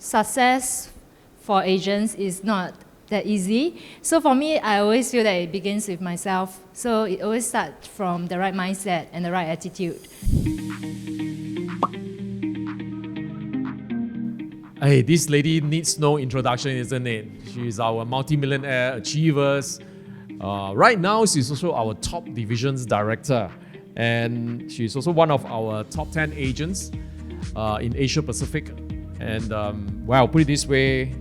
success for agents is not that easy. So for me, I always feel that it begins with myself. So it always starts from the right mindset and the right attitude. Hey, this lady needs no introduction, isn't it? She's our multi-millionaire achievers. Right now, she's also our top divisions director. And she's also one of our top 10 agents in Asia Pacific. And well, put it this way,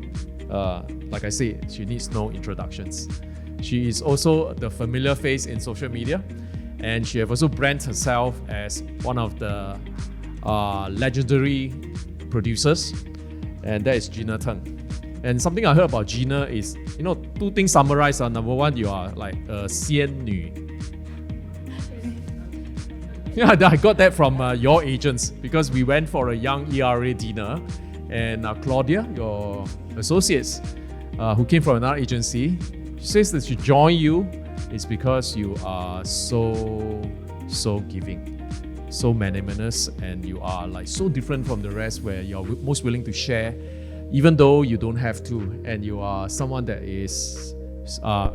like I said, she needs no introductions. She is also the familiar face in social media. And she has also branded herself as one of the legendary producers. And that is Gina Tng. And something I heard about Gina is, two things summarized. Number one, you are like a 仙女. Yeah, I got that from your agents because we went for a young ERA dinner, and Claudia, your associates, who came from another agency, she says that she joined you is because you are so giving, so magnanimous, and you are like so different from the rest where you're most willing to share even though you don't have to, and you are someone that is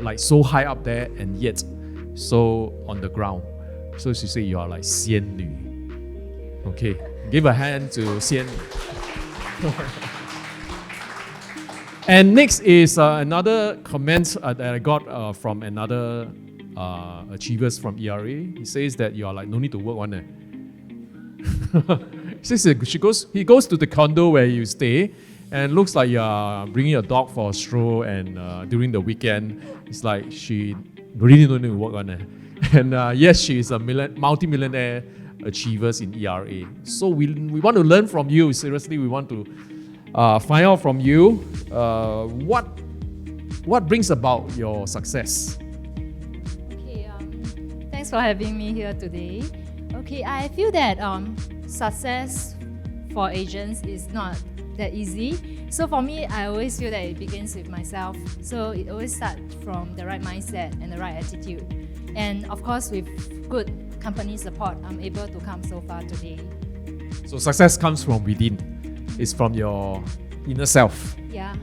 like so high up there and yet so on the ground. So she say you are like 仙女. Okay, give a hand to 仙女. And next is another comment that I got from another achievers from ERA. He says that you are like no need to work on it. He says he goes to the condo where you stay, and looks like you're bringing your dog for a stroll, and during the weekend, it's like she really don't need to work on it. And yes, she is a multi-millionaire achievers in ERA. So we want to learn from you. Seriously, we want to find out from you what brings about your success. Okay, thanks for having me here today. Okay, I feel that success for agents is not that easy. So for me, I always feel that it begins with myself. So it always starts from the right mindset and the right attitude. And of course, with good company support, I'm able to come so far today. So success comes from within. It's from your inner self. Yeah,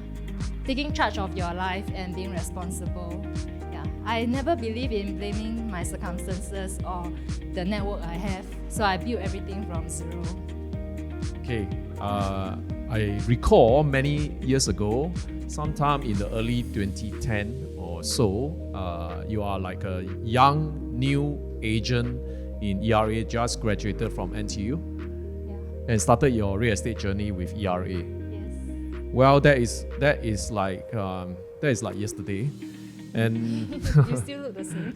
taking charge of your life and being responsible. Yeah, I never believe in blaming my circumstances or the network I have. So I build everything from zero. Okay, I recall many years ago, sometime in the early 2010 or so, you are like a young new agent in ERA, just graduated from NTU, and started your real estate journey with ERA. Yes. Well, that is like yesterday, and You still look the same.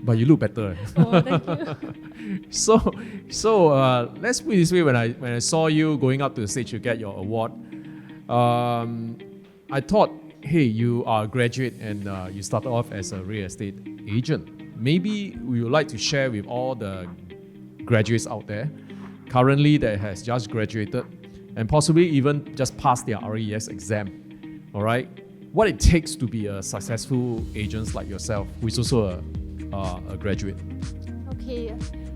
but you look better. Oh, thank you. So let's put it this way: when I saw you going up to the stage to get your award, I thought, hey, you are a graduate and you started off as a real estate agent. Maybe we would like to share with all the graduates out there currently that has just graduated and possibly even just passed their RES exam. All right, what it takes to be a successful agent like yourself, who is also a graduate. Okay.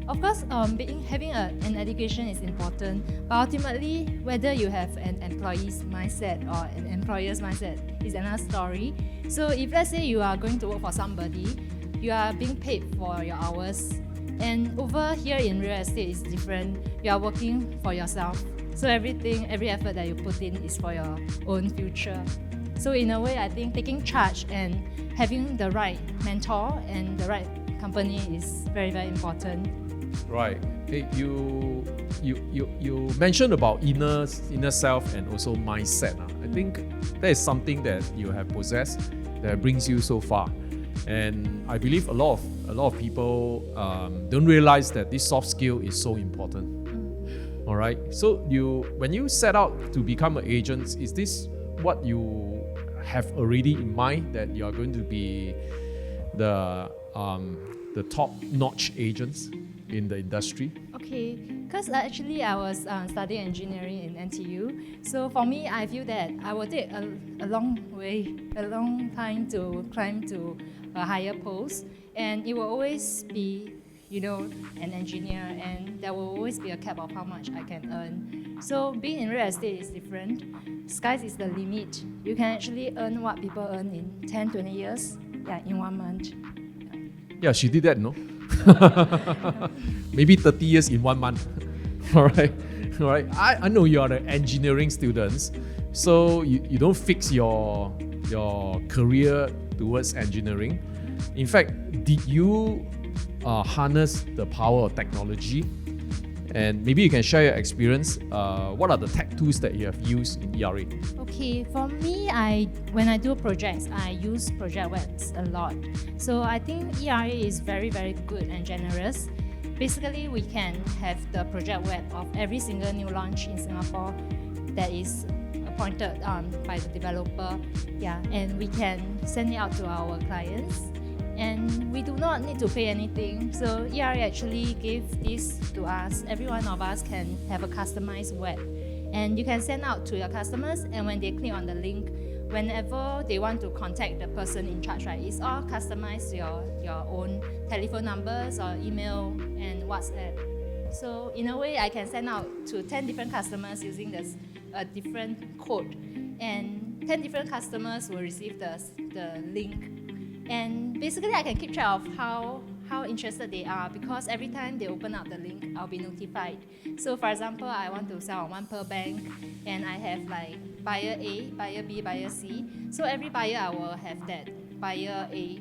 Of course, having an education is important, but ultimately, whether you have an employee's mindset or an employer's mindset is another story. So if let's say you are going to work for somebody, you are being paid for your hours. And over here in real estate is different. You are working for yourself. So every effort that you put in is for your own future. So in a way, I think taking charge and having the right mentor and the right company is very, very important. Right. Hey, you mentioned about inner self and also mindset. I think that is something that you have possessed that brings you so far. And I believe a lot of people don't realize that this soft skill is so important. All right. So when you set out to become an agent, is this what you have already in mind, that you are going to be the top-notch agents in the industry? Okay, because actually I was studying engineering in NTU. So for me, I feel that I will take a long time to climb to a higher post, and it will always be, an engineer, and there will always be a cap of how much I can earn. So being in real estate is different. Sky's is the limit. You can actually earn what people earn in 10, 20 years, in 1 month. Yeah, she did that, no? Maybe 30 years in 1 month. All right. I know you are the engineering students, so you don't fix your career towards engineering. In fact, did you harness the power of technology? And maybe you can share your experience. What are the tech tools that you have used in ERA? Okay, for me, when I do projects, I use project webs a lot. So I think ERA is very, very good and generous. Basically, we can have the project web of every single new launch in Singapore that is appointed by the developer. And we can send it out to our clients. And we do not need to pay anything. So ERA actually gave this to us. Every one of us can have a customized web. And you can send out to your customers, and when they click on the link, whenever they want to contact the person in charge, right, it's all customized your own telephone numbers or email and WhatsApp. So in a way, I can send out to 10 different customers using a different code, and 10 different customers will receive the link. And basically, I can keep track of how interested they are, because every time they open up the link, I'll be notified. So for example, I want to sell on one per bank, and I have like buyer A, buyer B, buyer C. So every buyer, I will have that buyer A,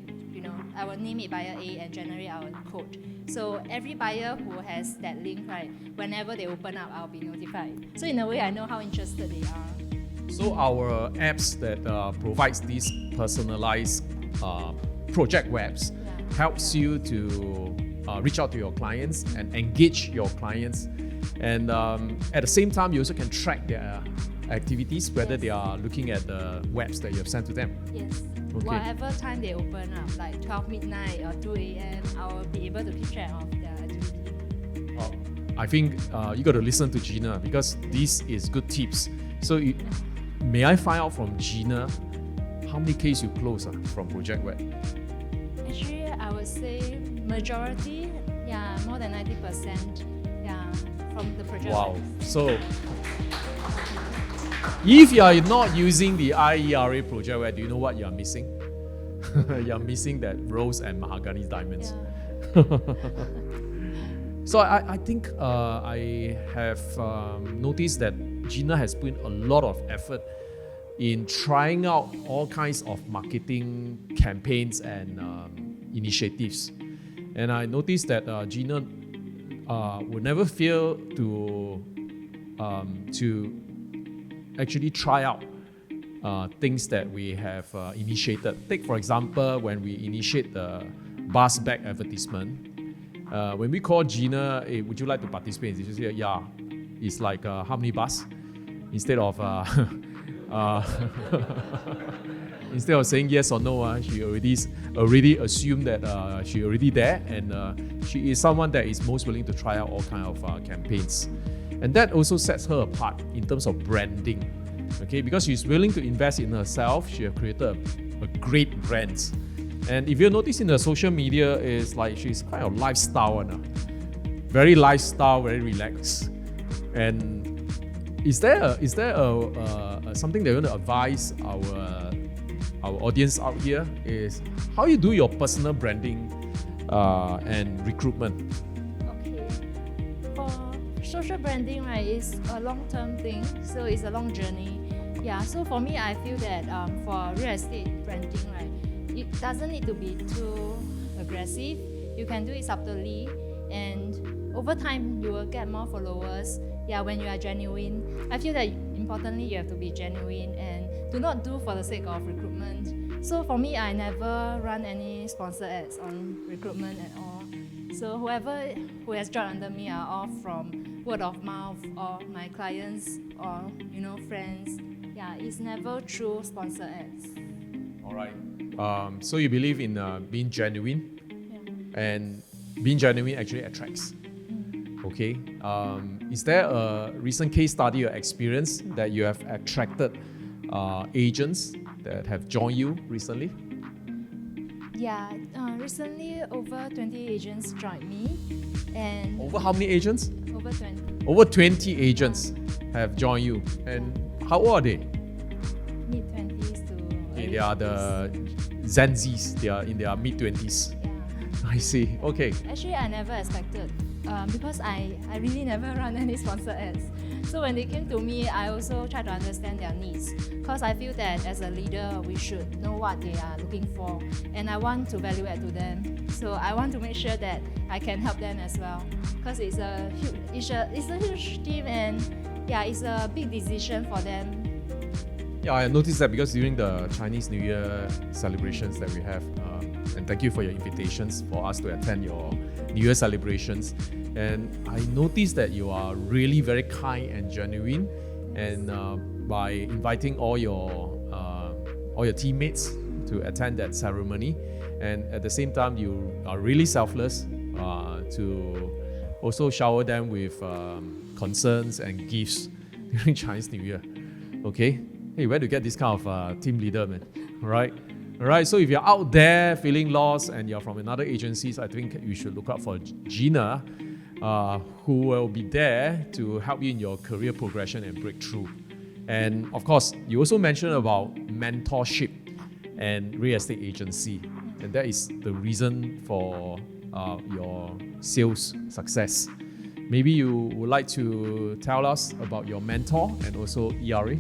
I will name it buyer A and generate our code. So every buyer who has that link, right, whenever they open up, I'll be notified. So in a way, I know how interested they are. So our apps that provides these personalized project webs helps you to reach out to your clients and engage your clients, and at the same time you also can track their activities, whether they are looking at the webs that you have sent to them. Yes. Okay. Whatever time they open up, like 12 midnight or 2 a.m., I will be able to keep track of their activity. I think you got to listen to Gina, because this is good tips. So may I find out from Gina how many cases you close from project web? Actually, I would say majority, more than 90%, from the project Wow. web. So if you are not using the WhyERA project web, do you know what you are missing? You are missing that rose and mahogany diamonds. So I think I have noticed that Gina has put in a lot of effort in trying out all kinds of marketing campaigns and initiatives. And I noticed that Gina would never fail to actually try out things that we have initiated. Take for example, when we initiate the bus bag advertisement, when we call Gina, hey, would you like to participate? She said, yeah. It's like how many bus? Instead of instead of saying yes or no, she already assumed that she already there, and she is someone that is most willing to try out all kind of campaigns, and that also sets her apart in terms of branding. Okay, because she's willing to invest in herself, she has created a great brand. And if you notice in the social media, is like she's kind of lifestyle, very lifestyle, very relaxed. And is there something that you want to advise our audience out here, is how you do your personal branding and recruitment? Okay. For social branding, right, is a long-term thing, so it's a long journey. So for me, I feel that for real estate branding, right, it doesn't need to be too aggressive. You can do it subtly, and over time you will get more followers. When you are genuine. I feel that importantly you have to be genuine and do not do for the sake of recruitment. So for me, I never run any sponsored ads on recruitment at all. So whoever who has joined under me are all from word of mouth or my clients or friends. It's never through sponsored ads. All right. So you believe in being genuine, and being genuine actually attracts. Okay. Is there a recent case study or experience that you have attracted agents that have joined you recently? Recently over 20 agents joined me, and over how many agents? over 20. Over 20 agents. have joined you. And how old are they? Mid-20s to Okay, early they are 20s. the Gen Zs. They are in their mid-20s. Yeah. I see. Okay. Actually, I never expected because I really never run any sponsored ads. So when they came to me, I also try to understand their needs because I feel that as a leader, we should know what they are looking for, and I want to value add to them. So I want to make sure that I can help them as well because it's a huge team, and yeah, it's a big decision for them. Yeah, I noticed that because during the Chinese New Year celebrations that we have, and thank you for your invitations for us to attend your New Year celebrations. And I noticed that you are really very kind and genuine, and by inviting all your teammates to attend that ceremony, and at the same time you are really selfless to also shower them with concerns and gifts during Chinese New Year. Okay. Hey, where to get this kind of team leader, man? All right. So if you're out there feeling lost and you're from another agencies, I think you should look out for Gina, who will be there to help you in your career progression and breakthrough. And of course, you also mentioned about mentorship and real estate agency, and that is the reason for your sales success. Maybe you would like to tell us about your mentor and also ERA.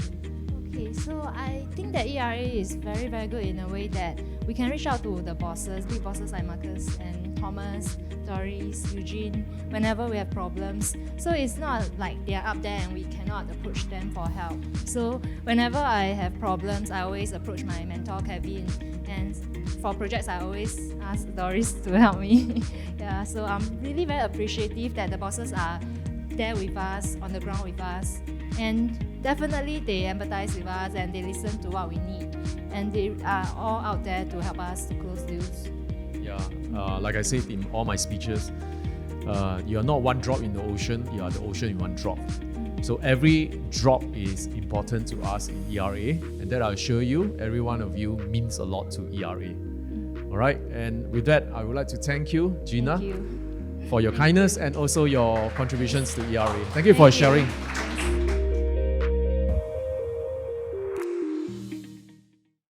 Okay, so I think that ERA is very, very good in a way that we can reach out to the bosses, big bosses like Marcus and Thomas, Doris, Eugene, whenever we have problems. So it's not like they're up there and we cannot approach them for help. So whenever I have problems, I always approach my mentor, Kevin. And for projects, I always ask Doris to help me. Yeah, so I'm really very appreciative that the bosses are there with us, on the ground with us. And definitely they empathize with us and they listen to what we need. And they are all out there to help us to close deals. Yeah, like I said in all my speeches, you are not one drop in the ocean, you are the ocean in one drop. So every drop is important to us in ERA, and that I assure you, every one of you means a lot to ERA. All right, and with that, I would like to thank you, Gina, Thank you. for your kindness and also your contributions to ERA. Thank you for sharing. Thanks.